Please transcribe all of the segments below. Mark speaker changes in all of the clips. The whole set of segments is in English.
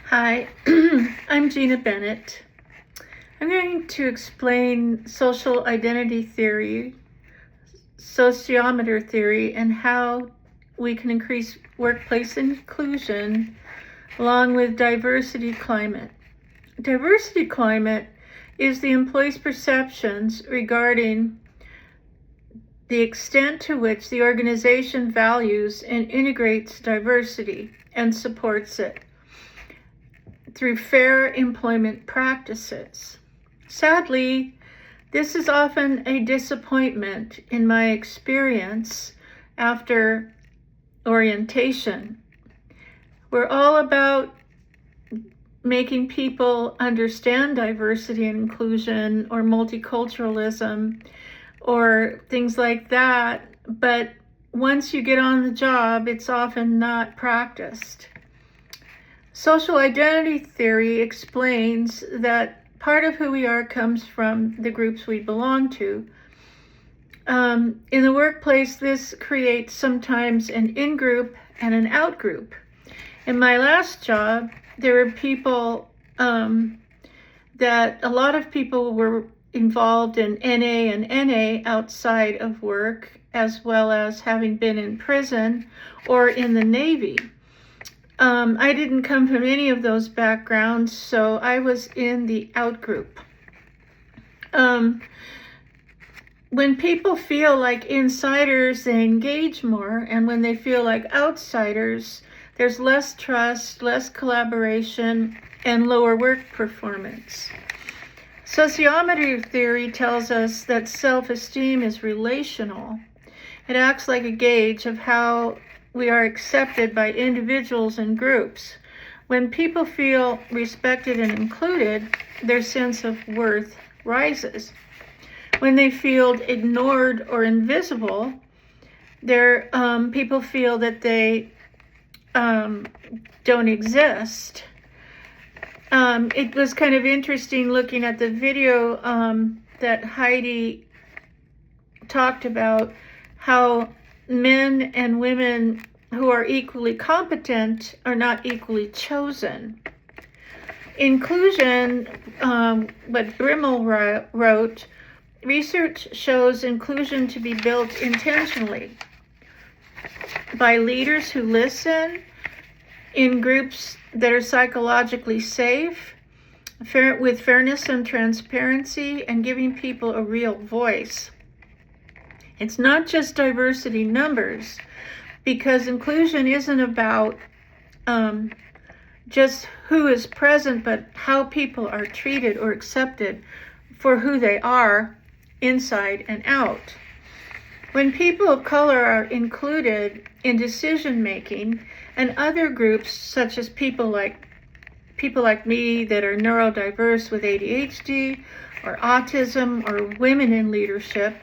Speaker 1: Hi, I'm Gina Bennett. I'm going to explain social identity theory, sociometer theory, and how we can increase workplace inclusion along with diversity climate. Diversity climate is the employee's perceptions regarding the extent to which the organization values and integrates diversity and supports it through fair employment practices. Sadly, this is often a disappointment in my experience after orientation. We're all about making people understand diversity and inclusion or multiculturalism or things like that, but once you get on the job, it's often not practiced. Social identity theory explains that part of who we are comes from the groups we belong to. In the workplace, this creates sometimes an in-group and an out-group. In my last job, there were people that a lot of people were involved in NA and NA outside of work, as well as having been in prison or in the Navy. I didn't come from any of those backgrounds, so I was in the out group. When people feel like insiders, they engage more, and when they feel like outsiders, there's less trust, less collaboration, and lower work performance. Sociometry theory tells us that self-esteem is relational. It acts like a gauge of how we are accepted by individuals and groups. When people feel respected and included, their sense of worth rises. When they feel ignored or invisible, people feel that they don't exist. It was kind of interesting looking at the video that Heidi talked about how men and women who are equally competent are not equally chosen. Inclusion, what Grimmel wrote, research shows inclusion to be built intentionally by leaders who listen, in groups that are psychologically safe, with fairness and transparency, and giving people a real voice. It's not just diversity numbers, because inclusion isn't about just who is present, but how people are treated or accepted for who they are inside and out. When people of color are included in decision making, and other groups such as people like me that are neurodiverse with ADHD or autism or women in leadership,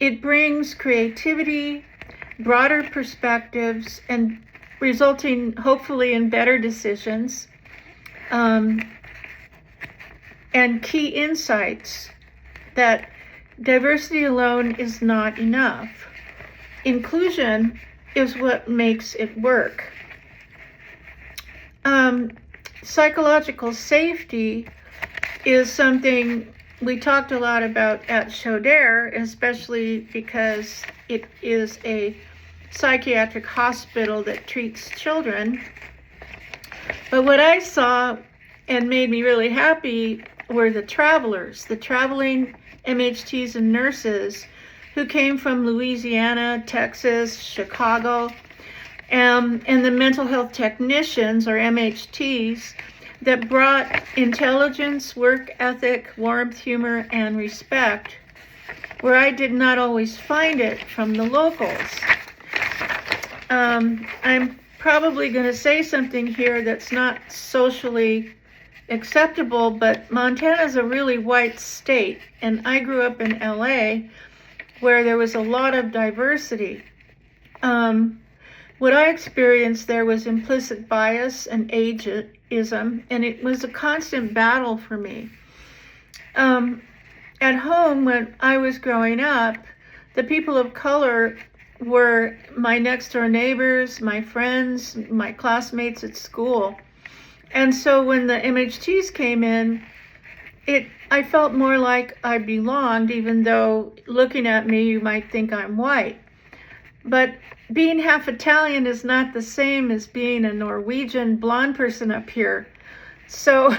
Speaker 1: it brings creativity, broader perspectives, and resulting hopefully in better decisions, and key insights that diversity alone is not enough. Inclusion is what makes it work. Psychological safety is something we talked a lot about at Chaudere, especially because it is a psychiatric hospital that treats children. But what I saw and made me really happy were the travelers, the traveling MHTs and nurses who came from Louisiana, Texas, Chicago, and the mental health technicians, or MHTs, that brought intelligence, work ethic, warmth, humor, and respect, where I did not always find it from the locals. I'm probably going to say something here that's not socially acceptable, but Montana is a really white state, and I grew up in LA where there was a lot of diversity. What I experienced there was implicit bias and ageism, and it was a constant battle for me. At home, when I was growing up, the people of color were my next door neighbors, my friends, my classmates at school. And so when the MHTs came in, I felt more like I belonged, even though looking at me, you might think I'm white. But being half Italian is not the same as being a Norwegian blonde person up here. So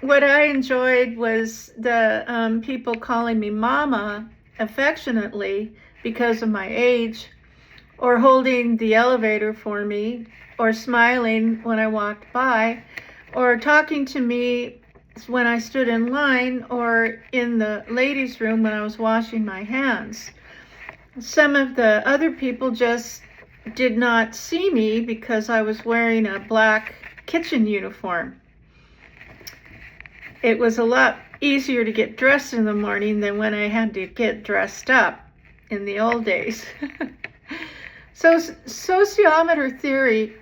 Speaker 1: what I enjoyed was the people calling me mama affectionately because of my age, or holding the elevator for me, or smiling when I walked by, or talking to me when I stood in line, or in the ladies' room when I was washing my hands. Some of the other people just did not see me because I was wearing a black kitchen uniform. It was a lot easier to get dressed in the morning than when I had to get dressed up in the old days. So sociometer theory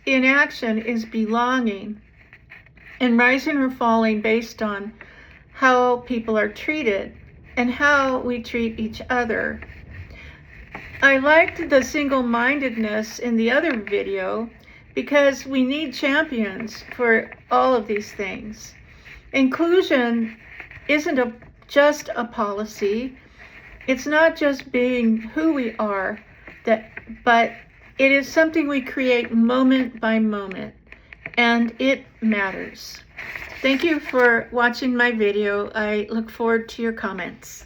Speaker 1: in action is belonging and rising or falling based on how people are treated and how we treat each other. I liked the single-mindedness in the other video because we need champions for all of these things. Inclusion isn't just a policy. It's not just being who we are, but it is something we create moment by moment, and it matters. Thank you for watching my video. I look forward to your comments.